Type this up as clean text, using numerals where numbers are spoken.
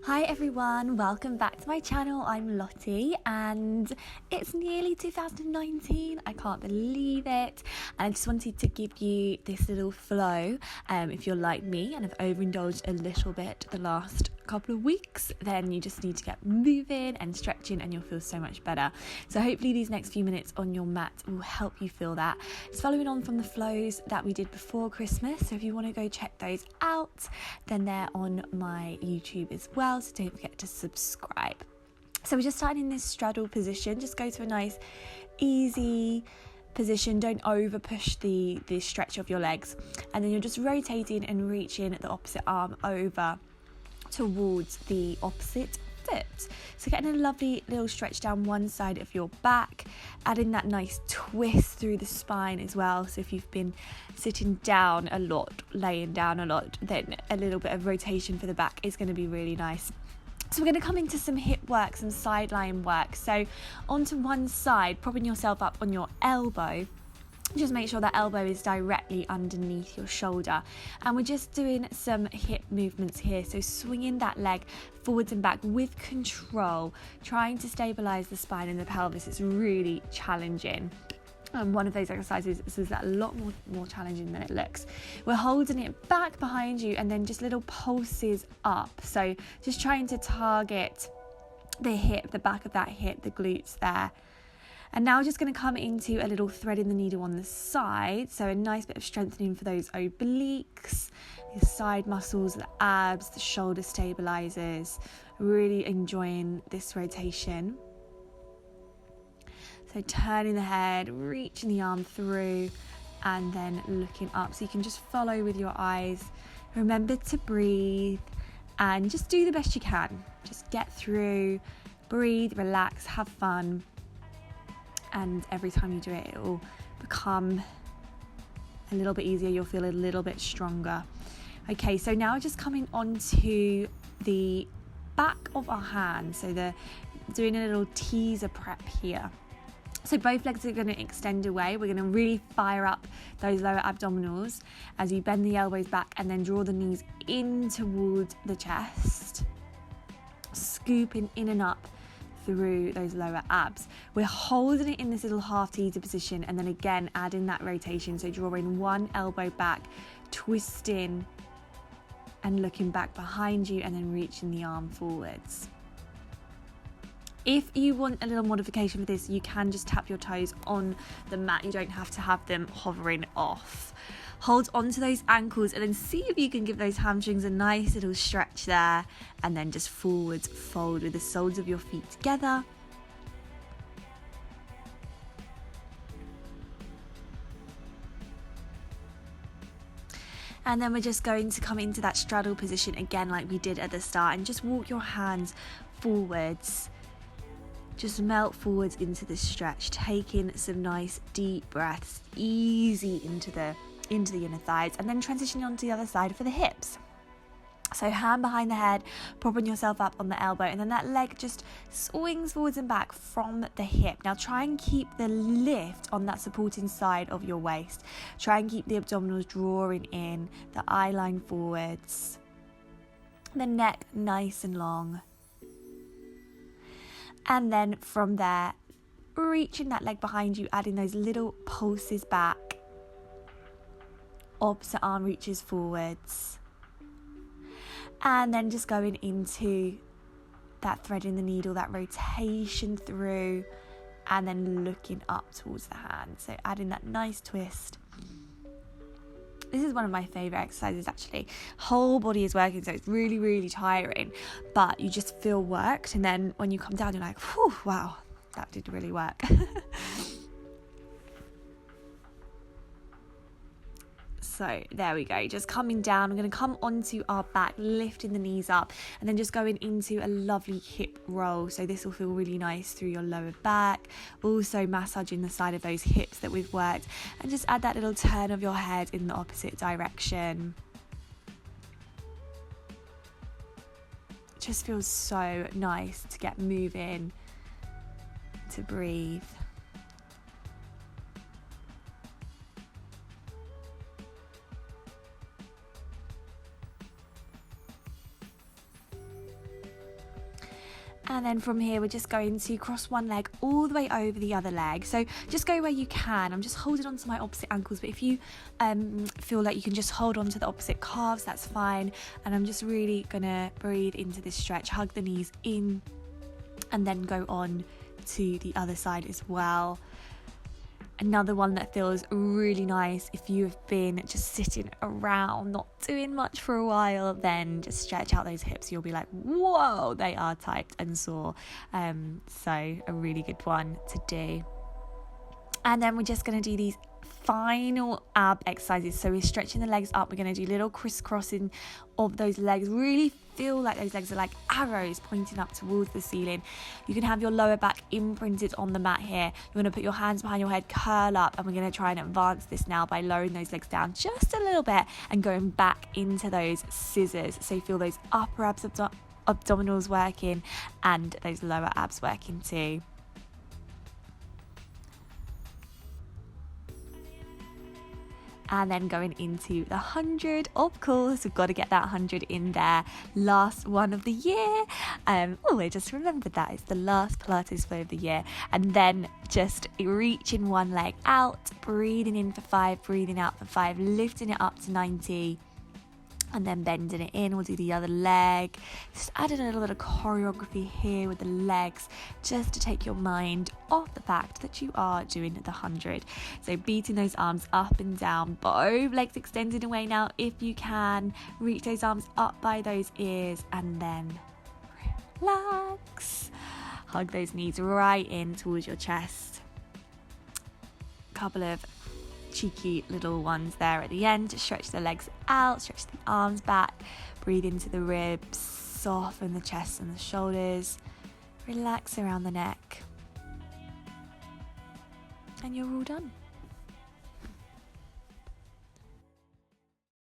Hi everyone, welcome back to my channel. I'm Lottie and it's nearly 2019. I can't believe it. And I just wanted to give you this little flow. If you're like me and have overindulged a little bit the last couple of weeks, then you just need to get moving and stretching and you'll feel so much better. So hopefully these next few minutes on your mat will help you feel that. It's following on from the flows that we did before Christmas. So if you want to go check those out, then they're on my YouTube as well. So don't forget to subscribe. So we're just starting in this straddle position. Just go to a nice easy position. Don't over push the stretch of your legs, and then you're just rotating and reaching the opposite arm over towards the opposite foot. So getting a lovely little stretch down one side of your back, adding that nice twist through the spine as well. So if you've been sitting down a lot, laying down a lot, then a little bit of rotation for the back is going to be really nice. So we're going to come into some hip work, some side lying work. So onto one side, propping yourself up on your elbow. Just make sure that elbow is directly underneath your shoulder, and we're just doing some hip movements here. So swinging that leg forwards and back with control, trying to stabilize the spine and the pelvis. It's really challenging. One of those exercises is a lot more challenging than it looks. We're holding it back behind you and then just little pulses up. So just trying to target the hip, the back of that hip, the glutes there. And now just going to come into a little threading the needle on the side. So a nice bit of strengthening for those obliques, the side muscles, the abs, the shoulder stabilizers. Really enjoying this rotation. So turning the head, reaching the arm through, and then looking up. So you can just follow with your eyes. Remember to breathe and just do the best you can. Just get through, breathe, relax, have fun. And every time you do it, it will become a little bit easier. You'll feel a little bit stronger. Okay, so now just coming onto the back of our hands. So doing a little teaser prep here. So both legs are going to extend away. We're going to really fire up those lower abdominals as you bend the elbows back and then draw the knees in towards the chest, scooping in and up through those lower abs. We're holding it in this little half teaser position and then again adding that rotation. So drawing one elbow back, twisting and looking back behind you and then reaching the arm forwards. If you want a little modification for this, you can just tap your toes on the mat. You don't have to have them hovering off. Hold onto those ankles and then see if you can give those hamstrings a nice little stretch there, and then just forwards fold with the soles of your feet together. And then we're just going to come into that straddle position again like we did at the start, and just walk your hands forwards. Just melt forwards into the stretch, taking some nice deep breaths, easy into the inner thighs, and then transitioning onto the other side for the hips. So hand behind the head, propping yourself up on the elbow, and then that leg just swings forwards and back from the hip. Now try and keep the lift on that supporting side of your waist. Try and keep the abdominals drawing in, the eye line forwards, the neck nice and long. And then from there, reaching that leg behind you, adding those little pulses back. Opposite arm reaches forwards. And then just going into that threading the needle, that rotation through, and then looking up towards the hand. So adding that nice twist. This is one of my favourite exercises actually. Whole body is working, so it's really, really tiring, but you just feel worked, and then when you come down you're like, whew, wow, that did really work. So there we go, just coming down. I'm going to come onto our back, lifting the knees up, and then just going into a lovely hip roll. So this will feel really nice through your lower back, also massaging the side of those hips that we've worked, and just add that little turn of your head in the opposite direction. It just feels so nice to get moving, to breathe. And then from here, we're just going to cross one leg all the way over the other leg. So just go where you can. I'm just holding on to my opposite ankles, but if you feel like you can just hold on to the opposite calves, that's fine. And I'm just really gonna breathe into this stretch, hug the knees in, and then go on to the other side as well. Another one that feels really nice if you have been just sitting around not doing much for a while, then just stretch out those hips. You'll be like, whoa, they are tight and sore. So a really good one to do. And then we're just going to do these final ab exercises. So we're stretching the legs up. We're going to do little crisscrossing of those legs. Really feel like those legs are like arrows pointing up towards the ceiling. You can have your lower back imprinted on the mat here. You want to put your hands behind your head, curl up, and we're going to try and advance this now by lowering those legs down just a little bit and going back into those scissors. So you feel those upper abs, abdominals working, and those lower abs working too. And then going into the 100, of course, we've got to get that 100 in there. Last one of the year. I just remembered that. It's the last Pilates flow of the year. And then just reaching one leg out, breathing in for 5, breathing out for 5, lifting it up to 90. And then bending it in. We'll do the other leg. Just adding a little bit of choreography here with the legs, just to take your mind off the fact that you are doing the 100. So beating those arms up and down, both legs extended away now if you can. Reach those arms up by those ears and then relax. Hug those knees right in towards your chest. Couple of cheeky little ones there at the end. Just stretch the legs out, stretch the arms back, breathe into the ribs, soften the chest and the shoulders, relax around the neck, and you're all done.